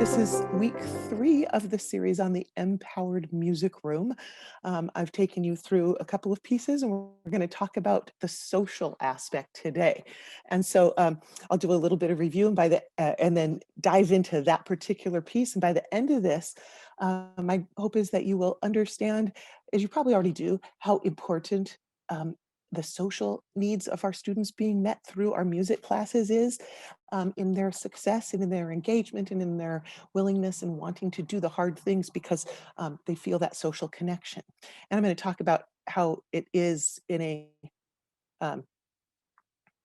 This is week 3 of the series on the mPowered music room. I've taken you through a couple of pieces, and we're going to talk about the social aspect today. And so I'll do a little bit of review, and then dive into that particular piece. And by the end of this, my hope is that you will understand, as you probably already do, how important the social needs of our students being met through our music classes is in their success and in their engagement and in their willingness and wanting to do the hard things because they feel that social connection. And I'm going to talk about how it is um,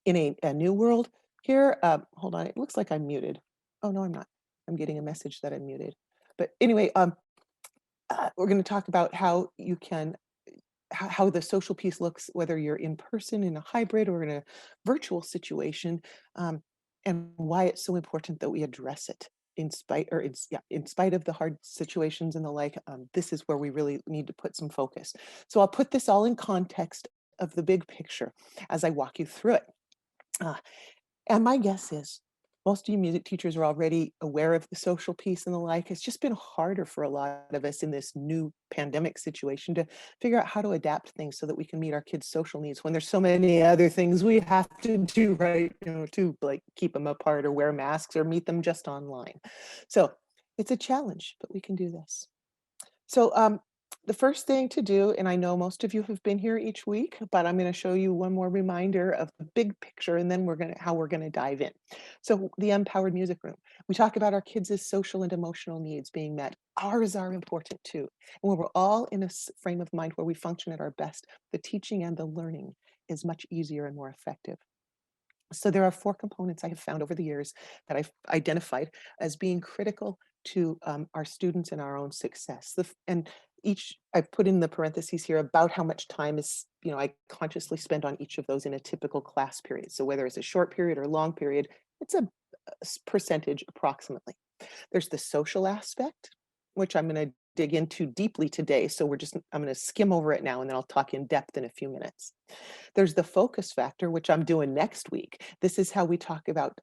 in a new world here. Hold on, it looks like I'm muted. Oh no, I'm not. I'm getting a message that I'm muted. But anyway, we're going to talk about how you can how the social piece looks, whether you're in person in a hybrid or in a virtual situation, um, and why it's so important that we address it in spite of the hard situations and the like. This is where we really need to put some focus. So I'll put this all in context of the big picture as I walk you through it. Uh, and my guess is most of you music teachers are already aware of the social piece and the like. It's just been harder for a lot of us in this new pandemic situation to figure out how to adapt things so that we can meet our kids' social needs when there's so many other things we have to do, right? To like keep them apart or wear masks or meet them just online. So it's a challenge, but we can do this. So the first thing to do, and I know most of you have been here each week, but I'm going to show you one more reminder of the big picture, and then how we're going to dive in. So the empowered music room, we talk about our kids' social and emotional needs being met. Ours are important too. And when we're all in a frame of mind where we function at our best, the teaching and the learning is much easier and more effective. So there are 4 components I have found over the years that I've identified as being critical to our students and our own success. And each I've put in the parentheses here about how much time I consciously spend on each of those in a typical class period. So whether it's a short period or long period, it's a percentage approximately. There's the social aspect, which I'm going to dig into deeply today. So I'm going to skim over it now, and then I'll talk in depth in a few minutes. There's the focus factor, which I'm doing next week. This is how we talk about,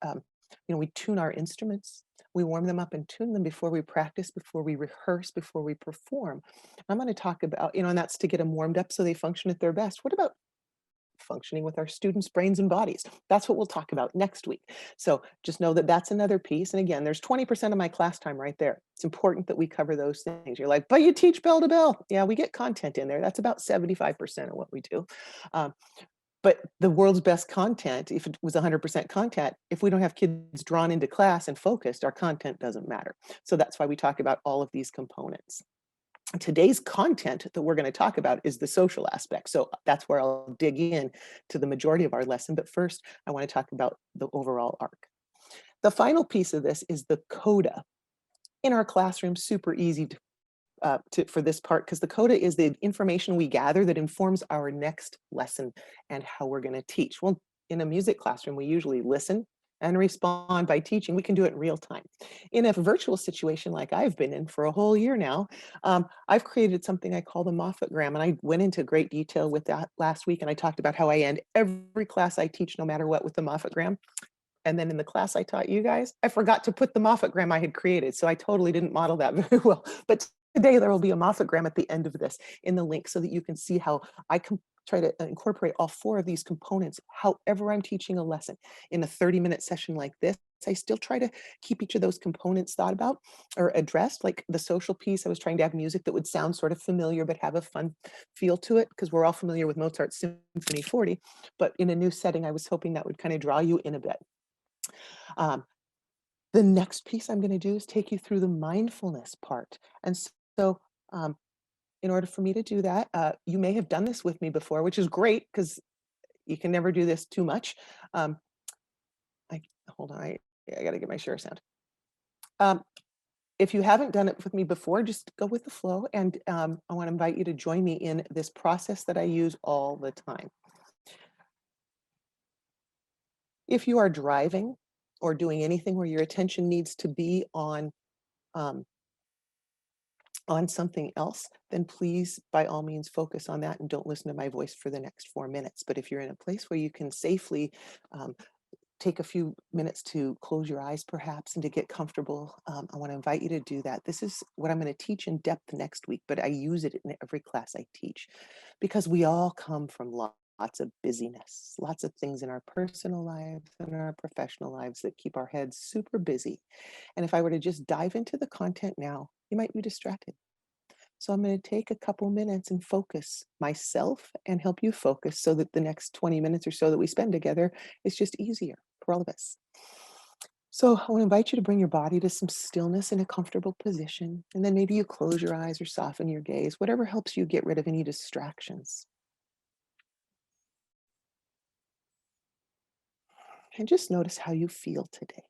we tune our instruments. We warm them up and tune them before we practice, before we rehearse, before we perform. I'm going to talk about, and that's to get them warmed up so they function at their best. What about functioning with our students' brains and bodies? That's what we'll talk about next week. So just know that that's another piece. And again, there's 20% of my class time right there. It's important that we cover those things. You're like, but you teach bell to bell. Yeah, we get content in there. That's about 75% of what we do. Um, but the world's best content, if it was 100% content, if we don't have kids drawn into class and focused, our content doesn't matter. So that's why we talk about all of these components. Today's content that we're going to talk about is the social aspect. So that's where I'll dig in to the majority of our lesson. But first, I want to talk about the overall arc. The final piece of this is the coda. In our classroom, super easy for this part, because the coda is the information we gather that informs our next lesson and how we're going to teach. Well, in a music classroom, we usually listen and respond by teaching. We can do it in real time. In a virtual situation like I've been in for a whole year now, I've created something I call the Moffat-gram, and I went into great detail with that last week, and I talked about how I end every class I teach, no matter what, with the Moffat-gram. And then in the class I taught you guys, I forgot to put the Moffat-gram I had created, so I totally didn't model that very well. But today there will be a Moffat-gram at the end of this in the link so that you can see how I can try to incorporate all 4 of these components, however I'm teaching a lesson. In a 30-minute session like this, I still try to keep each of those components thought about or addressed. Like the social piece, I was trying to have music that would sound sort of familiar but have a fun feel to it, because we're all familiar with Mozart's Symphony 40. But in a new setting, I was hoping that would kind of draw you in a bit. Um, the next piece I'm going to do is take you through the mindfulness part. And so, um, in order for me to do that, you may have done this with me before, which is great because you can never do this too much. Um, Hold on, I got to get my share sound. Um, if you haven't done it with me before, just go with the flow. And I want to invite you to join me in this process that I use all the time. If you are driving or doing anything where your attention needs to be um, on something else, then please, by all means, focus on that and don't listen to my voice for the next 4 minutes. But if you're in a place where you can safely take a few minutes to close your eyes perhaps and to get comfortable, I want to invite you to do that. This is what I'm going to teach in depth next week, but I use it in every class I teach because we all come from lots of busyness, lots of things in our personal lives and our professional lives that keep our heads super busy. And if I were to just dive into the content now, you might be distracted. So I'm going to take a couple minutes and focus myself and help you focus so that the next 20 minutes or so that we spend together is just easier for all of us. So I want to invite you to bring your body to some stillness in a comfortable position. And then maybe you close your eyes or soften your gaze, whatever helps you get rid of any distractions. And just notice how you feel today.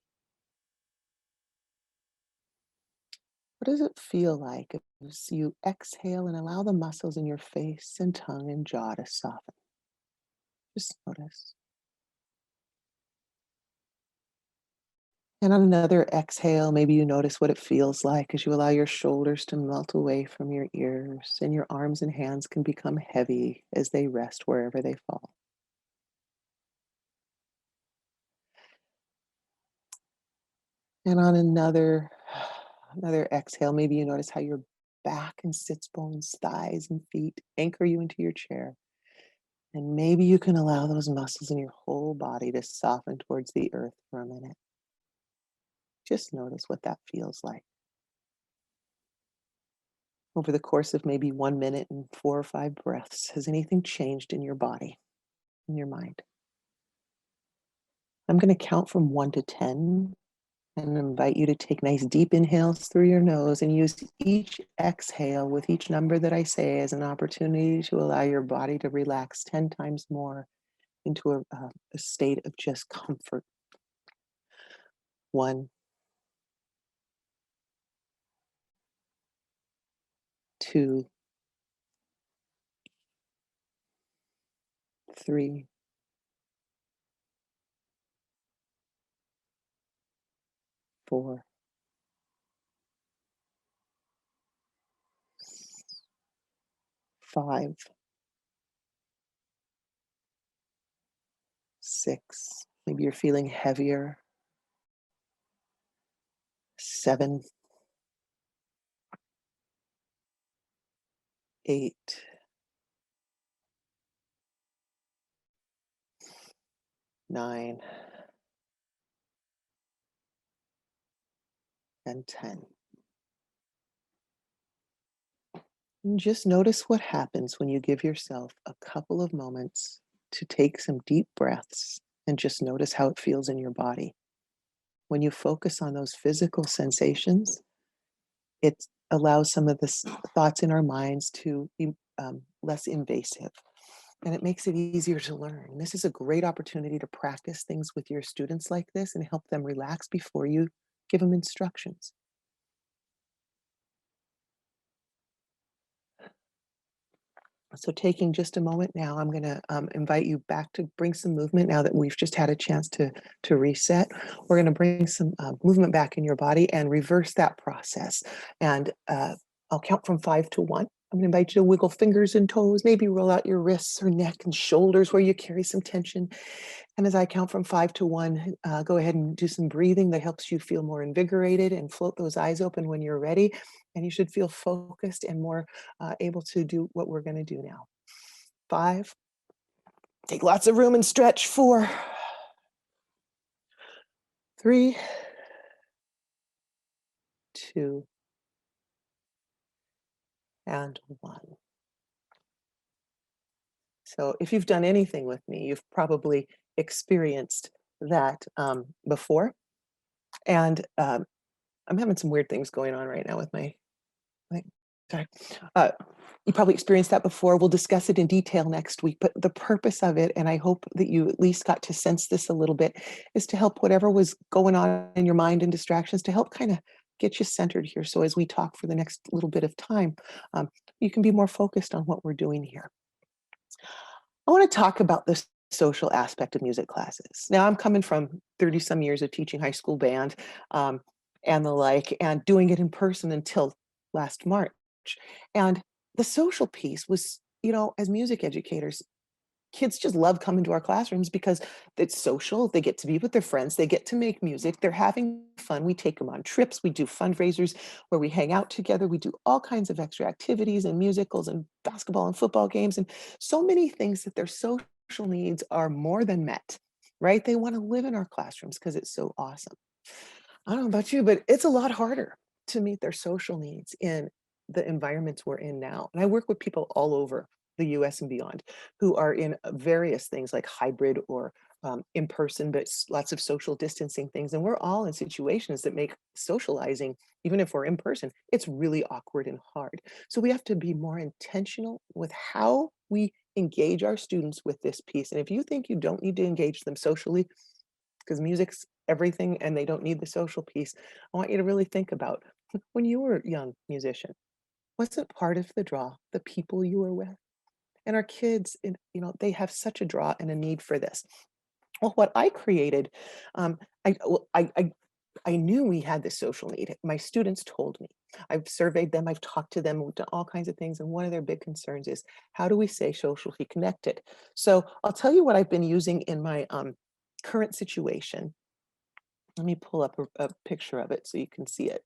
What does it feel like as you exhale and allow the muscles in your face and tongue and jaw to soften? Just notice. And on another exhale, maybe you notice what it feels like as you allow your shoulders to melt away from your ears and your arms and hands can become heavy as they rest wherever they fall. And on another exhale, maybe you notice how your back and sits bones, thighs and feet anchor you into your chair. And maybe you can allow those muscles in your whole body to soften towards the earth for a minute. Just notice what that feels like. Over the course of maybe 1 minute and 4 or 5 breaths, has anything changed in your body, in your mind? I'm going to count from 1 to 10 and invite you to take nice deep inhales through your nose and use each exhale with each number that I say as an opportunity to allow your body to relax 10 times more into a state of just comfort. 1, 2, 3, 4, 5, 6. Maybe you're feeling heavier. 7, 8, 9, and 10. And just notice what happens when you give yourself a couple of moments to take some deep breaths and just notice how it feels in your body. When you focus on those physical sensations, it allows some of the thoughts in our minds to be less invasive. And it makes it easier to learn. This is a great opportunity to practice things with your students like this and help them relax before you give them instructions. So taking just a moment now, I'm going to invite you back to bring some movement now that we've just had a chance to reset. We're going to bring some movement back in your body and reverse that process. And I'll count from 5 to 1. I'm going to invite you to wiggle fingers and toes, maybe roll out your wrists or neck and shoulders where you carry some tension. And as I count from 5 to 1, go ahead and do some breathing that helps you feel more invigorated and float those eyes open when you're ready. And you should feel focused and more able to do what we're going to do now. 5, take lots of room and stretch. 4, 3, 2, and 1. So if you've done anything with me, you've probably experienced that before. And I'm having some weird things going on right now with my sorry. You probably experienced that before. We'll discuss it in detail next week, but the purpose of it, and I hope that you at least got to sense this a little bit, is to help whatever was going on in your mind and distractions to help kind of get you centered here. So as we talk for the next little bit of time, you can be more focused on what we're doing here. I want to talk about the social aspect of music classes. Now, I'm coming from 30 some years of teaching high school band and the like, and doing it in person until last March. And the social piece was, as music educators, kids just love coming to our classrooms because it's social. They get to be with their friends. They get to make music. They're having fun. We take them on trips. We do fundraisers where we hang out together. We do all kinds of extra activities and musicals and basketball and football games and so many things that their social needs are more than met, right? They want to live in our classrooms because it's so awesome. I don't know about you, but it's a lot harder to meet their social needs in the environments we're in now. And I work with people all over the US and beyond who are in various things like hybrid or in person, but lots of social distancing things. And we're all in situations that make socializing, even if we're in person, it's really awkward and hard. So we have to be more intentional with how we engage our students with this piece. And if you think you don't need to engage them socially, because music's everything and they don't need the social piece. I want you to really think about when you were a young musician, wasn't part of the draw the people you were with? And our kids, they have such a draw and a need for this. Well, what I created, I, well, I knew we had this social need. My students told me. I've surveyed them, I've talked to them, we've done all kinds of things. And one of their big concerns is how do we stay socially connected? So I'll tell you what I've been using in my current situation. Let me pull up a picture of it so you can see it.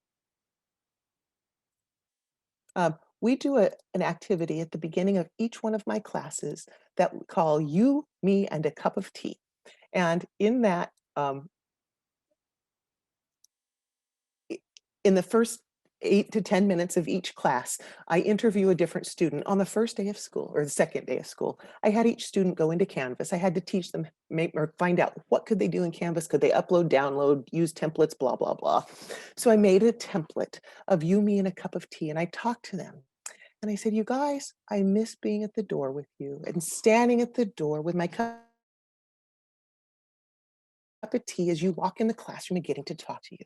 We do an activity at the beginning of each one of my classes that we call You, Me, and a Cup of Tea. And in that, I in the first 8 to 10 minutes of each class, I interview a different student. On the first day of school or the second day of school, I had each student go into Canvas. I had to teach them, make or find out what could they do in Canvas? Could they upload, download, use templates, blah, blah, blah. So I made a template of you, me, and a cup of tea, and I talked to them. And I said, "You guys, I miss being at the door with you and standing at the door with my cup of tea as you walk in the classroom and getting to talk to you.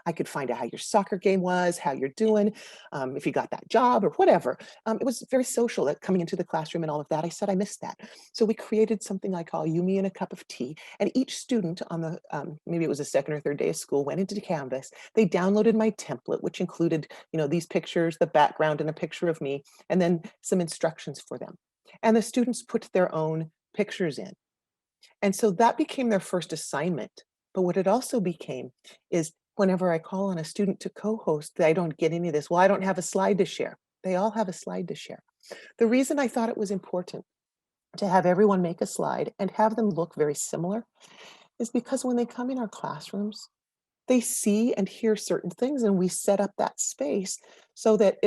I could find out how your soccer game was, how you're doing, if you got that job or whatever. It was very social coming into the classroom and all of that. I said, I missed that. So we created something I call You, Me, and a Cup of Tea. And each student on the, maybe it was the second or third day of school, went into Canvas. They downloaded my template, which included, these pictures, the background and a picture of me, and then some instructions for them. And the students put their own pictures in. And so that became their first assignment. But what it also became is whenever I call on a student to co-host, I don't get any of this. Well, I don't have a slide to share. They all have a slide to share. The reason I thought it was important to have everyone make a slide and have them look very similar is because when they come in our classrooms, they see and hear certain things, and we set up that space so that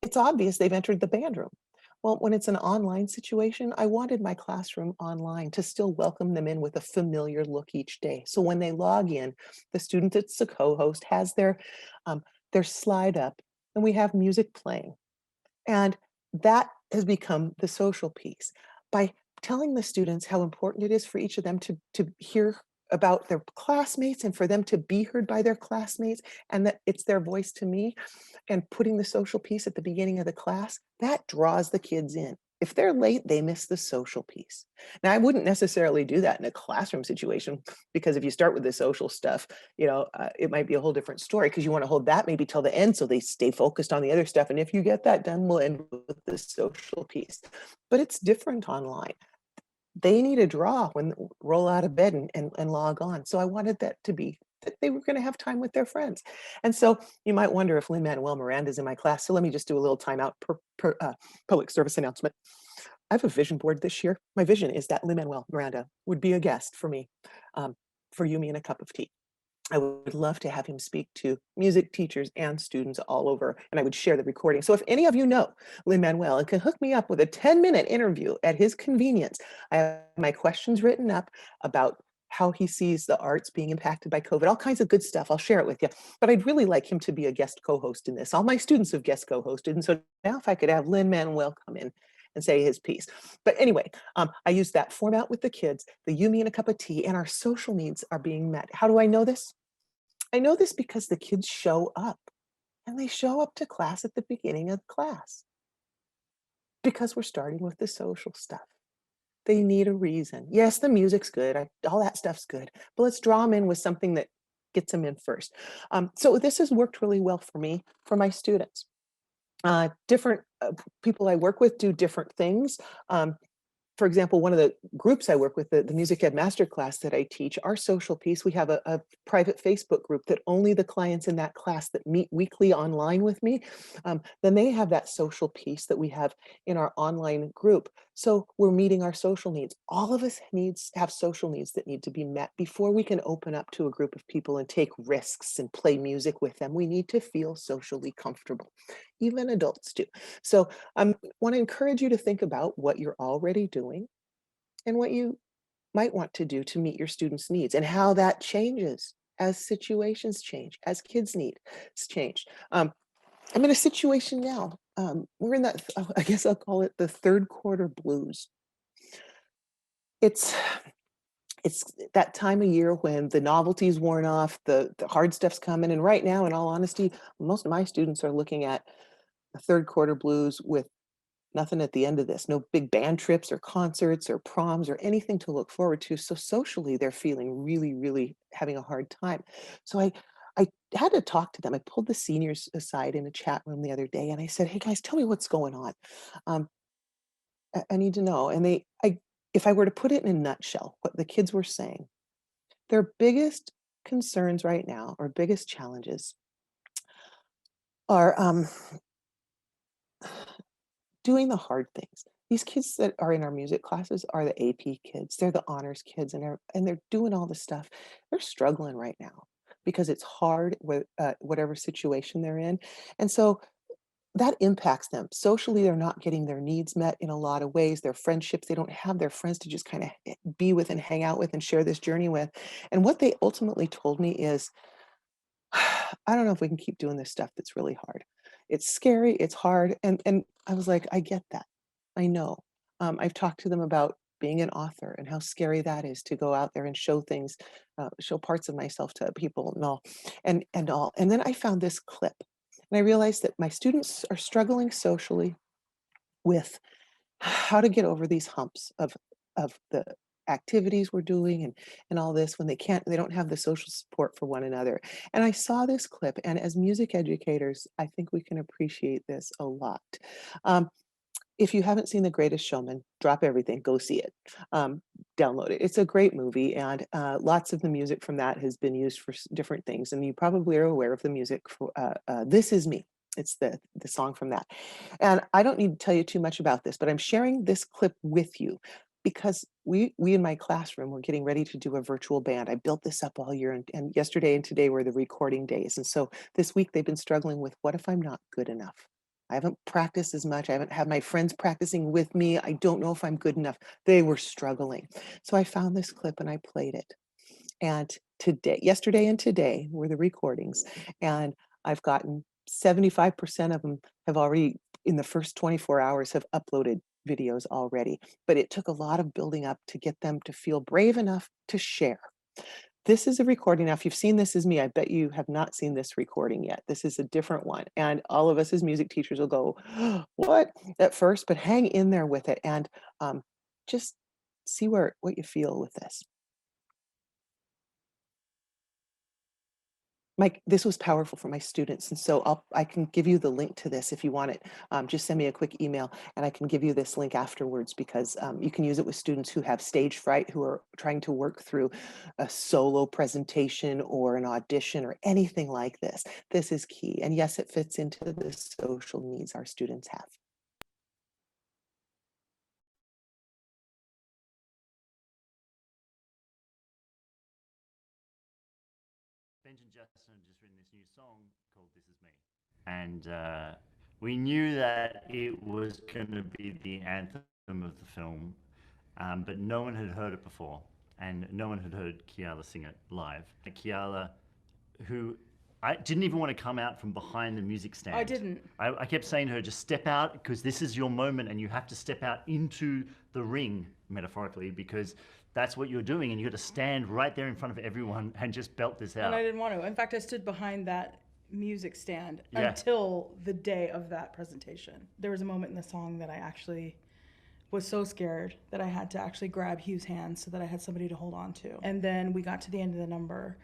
it's obvious they've entered the band room. Well, when it's an online situation, I wanted my classroom online to still welcome them in with a familiar look each day. So when they log in, the student that's the co-host has their slide up and we have music playing. And that has become the social piece. By telling the students how important it is for each of them to hear about their classmates and for them to be heard by their classmates and that it's their voice to me, and putting the social piece at the beginning of the class, that draws the kids in. If they're late, they miss the social piece. Now, I wouldn't necessarily do that in a classroom situation because if you start with the social stuff, it might be a whole different story because you want to hold that maybe till the end so they stay focused on the other stuff. And if you get that done, we'll end with the social piece. But it's different online. They need a draw when roll out of bed and log on. So I wanted that to be that they were going to have time with their friends. And so you might wonder if Lin-Manuel Miranda's in my class. So let me just do a little timeout public service announcement. I have a vision board this year. My vision is that Lin-Manuel Miranda would be a guest for me, for You, Me, and a Cup of Tea. I would love to have him speak to music teachers and students all over, and I would share the recording. So if any of you know Lin-Manuel and can hook me up with a 10-minute interview at his convenience, I have my questions written up about how he sees the arts being impacted by COVID, all kinds of good stuff. I'll share it with you. But I'd really like him to be a guest co-host in this. All my students have guest co-hosted, and so now if I could have Lin-Manuel come in and say his piece. But anyway, I use that format with the kids, the You, Me, and a Cup of Tea, and our social needs are being met. How do I know this? I know this because the kids show up and they show up to class at the beginning of class because we're starting with the social stuff. They need a reason. Yes, the music's good. All that stuff's good, but let's draw them in with something that gets them in first. So this has worked really well for me, for my students. Different people I work with do different things. for example, one of the groups I work with, the Music Ed Masterclass that I teach, our social piece, we have a private Facebook group that only the clients in that class that meet weekly online with me, then they have that social piece that we have in our online group. So we're meeting our social needs. All of us needs have social needs that need to be met before we can open up to a group of people and take risks and play music with them. We need to feel socially comfortable. Even adults do. So I want to encourage you to think about what you're already doing and what you might want to do to meet your students' needs and how that changes as situations change, as kids' needs change. I'm in a situation now. We're in that, I guess I'll call it the third quarter blues. It's it's that time of year when the novelty's worn off, the hard stuff's coming. And right now, in all honesty, most of my students are looking at the third quarter blues with nothing at the end of this, no big band trips or concerts or proms or anything to look forward to. So socially, they're feeling really, really having a hard time. So I had to talk to them. I pulled the seniors aside in a chat room the other day and I said, "Hey guys, tell me what's going on. Um, I need to know." And if I were to put it in a nutshell, what the kids were saying, their biggest concerns right now or biggest challenges are doing the hard things. These kids that are in our music classes are the AP kids. They're the honors kids, and they're doing all the stuff. They're struggling right now because it's hard with whatever situation they're in, and so that impacts them. Socially, they're not getting their needs met in a lot of ways. Their friendships, they don't have their friends to just kind of be with and hang out with and share this journey with. And what they ultimately told me is, I don't know if we can keep doing this stuff that's really hard. It's scary, it's hard, and I was like, "I get that. I know." I've talked to them about being an author and how scary that is to go out there and show things, show parts of myself to people and all, and all. And then I found this clip, and I realized that my students are struggling socially with how to get over these humps of the activities we're doing and all this when they don't have the social support for one another. And I saw this clip, and as music educators, I think we can appreciate this a lot. Um, if you haven't seen The Greatest Showman, drop everything, go see it. Um, download it. It's a great movie, and lots of the music from that has been used for different things. And you probably are aware of the music for "This Is Me." It's the song from that. And I don't need to tell you too much about this, but I'm sharing this clip with you because we in my classroom were getting ready to do a virtual band. I built this up all year, and yesterday and today were the recording days. And so this week they've been struggling with, what if I'm not good enough? I haven't practiced as much. I haven't had my friends practicing with me. I don't know if I'm good enough. They were struggling. So I found this clip and I played it. And yesterday and today were the recordings. And I've gotten 75% of them have already, in the first 24 hours, have uploaded videos already. But it took a lot of building up to get them to feel brave enough to share. This is a recording. Now, if you've seen This Is Me, I bet you have not seen this recording yet. This is a different one. And all of us as music teachers will go, what? At first, but hang in there with it and just see what you feel with this. This was powerful for my students, and so I can give you the link to this if you want it. Just send me a quick email, and I can give you this link afterwards because you can use it with students who have stage fright, who are trying to work through a solo presentation or an audition or anything like this. This is key, and yes, it fits into the social needs our students have. Benj and Justin have just written this new song called "This Is Me," and we knew that it was going to be the anthem of the film, but no one had heard it before, and no one had heard Kiala sing it live. Kiala, who I didn't even want to come out from behind the music stand. I didn't. I kept saying to her, just step out because this is your moment and you have to step out into the ring, metaphorically, because that's what you're doing and you got to stand right there in front of everyone and just belt this out. And I didn't want to. In fact, I stood behind that music stand Yeah. until the day of that presentation. There was a moment in the song that I actually was so scared that I had to actually grab Hugh's hand so that I had somebody to hold on to. And then we got to the end of the number,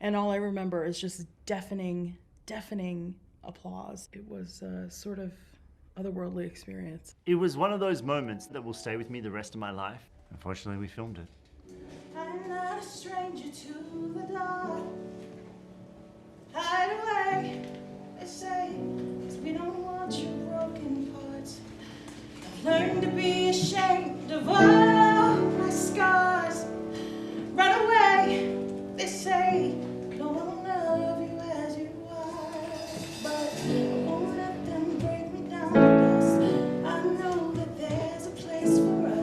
and all I remember is just deafening applause. It was sort of otherworldly experience. It was one of those moments that will stay with me the rest of my life. Unfortunately, we filmed it. I'm not a stranger to the dark. Hide away, they say, 'cause we don't want your broken parts. I've learned to be ashamed of all my scars. Run away, they say, no one will love you as you are. But I won't let them break me down to dust. I know that there's a place for us.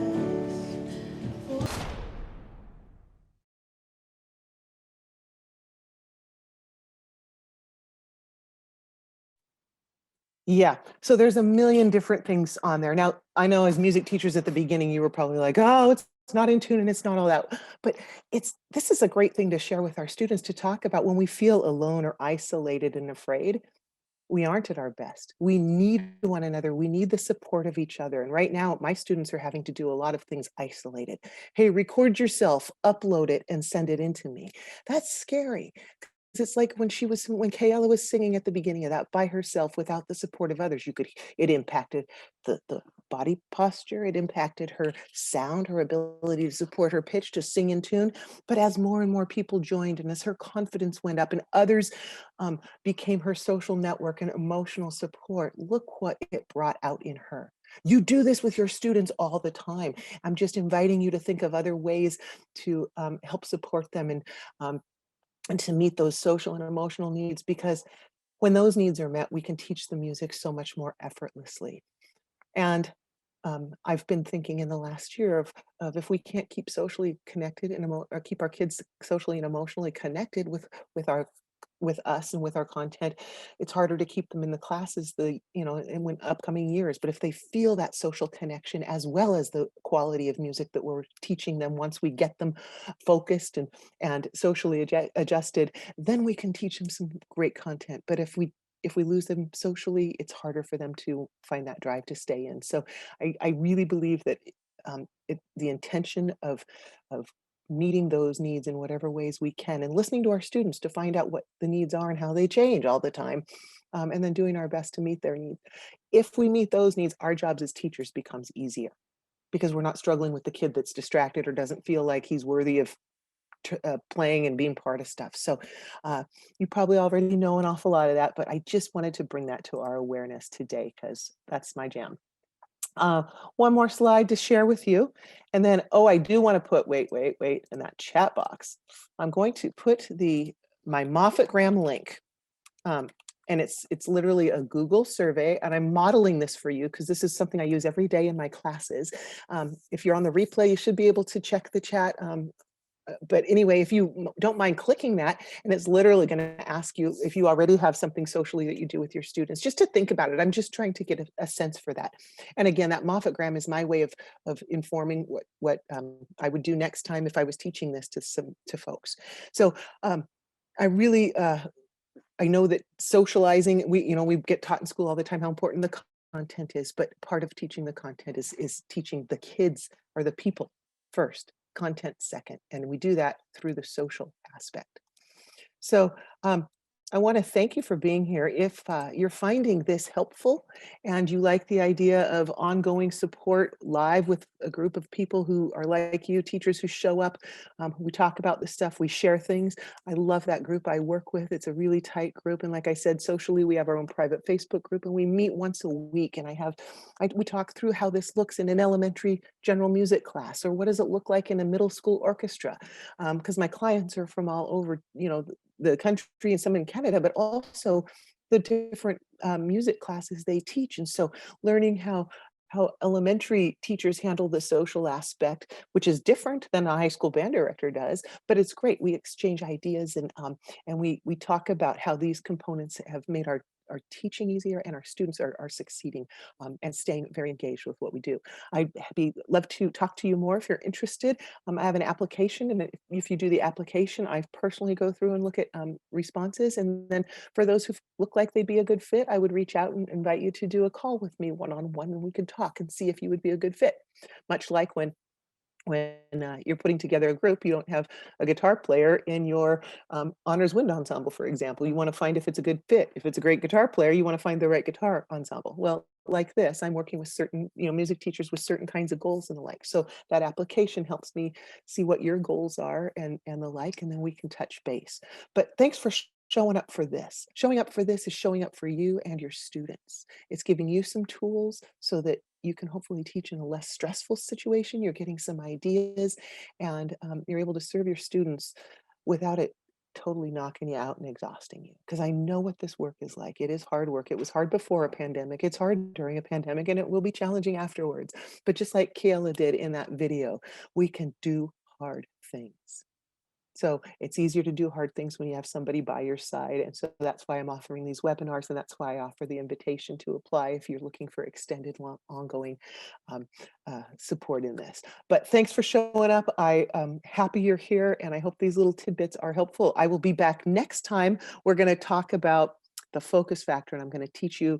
Yeah. So there's a million different things on there. Now, I know as music teachers at the beginning, you were probably like, oh, it's not in tune and it's not all that. But this is a great thing to share with our students to talk about when we feel alone or isolated and afraid. We aren't at our best. We need one another. We need the support of each other. And right now, my students are having to do a lot of things isolated. Hey, record yourself, upload it, and send it in to me. That's scary. It's like when Kayla was singing at the beginning of that by herself without the support of others, it impacted the body posture, it impacted her sound, her ability to support her pitch, to sing in tune. But as more and more people joined and as her confidence went up and others became her social network and emotional support, look what it brought out in her. You do this with your students all the time. I'm just inviting you to think of other ways to help support them um, and to meet those social and emotional needs, because when those needs are met, we can teach the music so much more effortlessly. And I've been thinking in the last year of if we can't keep socially connected and or keep our kids socially and emotionally connected with our with us and with our content, it's harder to keep them in the classes in when upcoming years. But if they feel that social connection as well as the quality of music that we're teaching them, once we get them focused and socially adjusted, then we can teach them some great content. But if we lose them socially, it's harder for them to find that drive to stay in. So I really believe that the intention of meeting those needs in whatever ways we can and listening to our students to find out what the needs are and how they change all the time, and then doing our best to meet their needs. If we meet those needs, our jobs as teachers becomes easier because we're not struggling with the kid that's distracted or doesn't feel like he's worthy of playing and being part of stuff. So you probably already know an awful lot of that, but I just wanted to bring that to our awareness today because that's my jam. One more slide to share with you. And then, I do want to put, wait, in that chat box. I'm going to put my Moffat-Graham link. And it's literally a Google survey, and I'm modeling this for you because this is something I use every day in my classes. If you're on the replay, you should be able to check the chat. But anyway, if you don't mind clicking that, and it's literally going to ask you if you already have something socially that you do with your students, just to think about it. I'm just trying to get a sense for that. And again, that Moffat-Graham is my way of informing what I would do next time if I was teaching this to folks. So I really I know that socializing, we get taught in school all the time how important the content is, but part of teaching the content is teaching the kids or the people first, content second, and we do that through the social aspect. So I want to thank you for being here. If you're finding this helpful and you like the idea of ongoing support live with a group of people who are like you, teachers who show up, we talk about this stuff, we share things. I love that group I work with. It's a really tight group. And like I said, socially, we have our own private Facebook group and we meet once a week. And we talk through how this looks in an elementary general music class, or what does it look like in a middle school orchestra? Because my clients are from all over, the country and some in Canada, but also the different music classes they teach. And so learning how elementary teachers handle the social aspect, which is different than a high school band director does, but it's great. We exchange ideas and we talk about how these components have made our teaching easier and our students are succeeding and staying very engaged with what we do. Love to talk to you more if you're interested. I have an application, and if you do the application, I personally go through and look at responses. And then for those who look like they'd be a good fit, I would reach out and invite you to do a call with me one-on-one, and we could talk and see if you would be a good fit. Much like when you're putting together a group, you don't have a guitar player in your honors wind ensemble, for example. You want to find if it's a good fit. If it's a great guitar player, you want to find the right guitar ensemble. Well, like this. I'm working with certain, music teachers with certain kinds of goals and the like. So that application helps me see what your goals are and the like, and then we can touch base. But thanks for showing up for this. Showing up for this is showing up for you and your students. It's giving you some tools so that you can hopefully teach in a less stressful situation. You're getting some ideas, and you're able to serve your students without it totally knocking you out and exhausting you. Because I know what this work is like. It is hard work. It was hard before a pandemic. It's hard during a pandemic, and it will be challenging afterwards. But just like Kayla did in that video, we can do hard things. So it's easier to do hard things when you have somebody by your side. And so that's why I'm offering these webinars, and that's why I offer the invitation to apply if you're looking for extended, ongoing um, support in this. But thanks for showing up. I am happy you're here, and I hope these little tidbits are helpful. I will be back next time. We're going to talk about the focus factor, and I'm going to teach you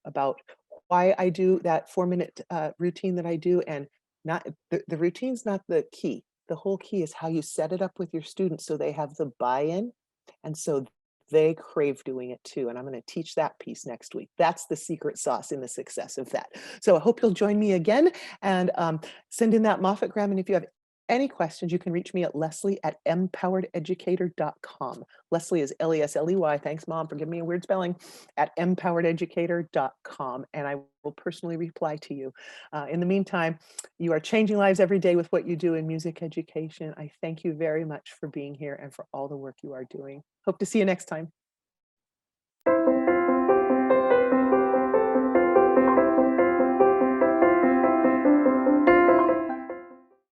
about why I do that 4-minute routine that I do, and not the routine's not the key. The whole key is how you set it up with your students so they have the buy-in, and so they crave doing it too. And I'm going to teach that piece next week. That's the secret sauce in the success of that. So I hope you'll join me again, and send in that Moffettgram. And if you have any questions, you can reach me at leslie@mpowerededucator.com. Leslie is Lesley. Thanks, Mom, for giving me a weird spelling. At mpowerededucator.com. And I will personally reply to you. In the meantime, you are changing lives every day with what you do in music education. I thank you very much for being here and for all the work you are doing. Hope to see you next time.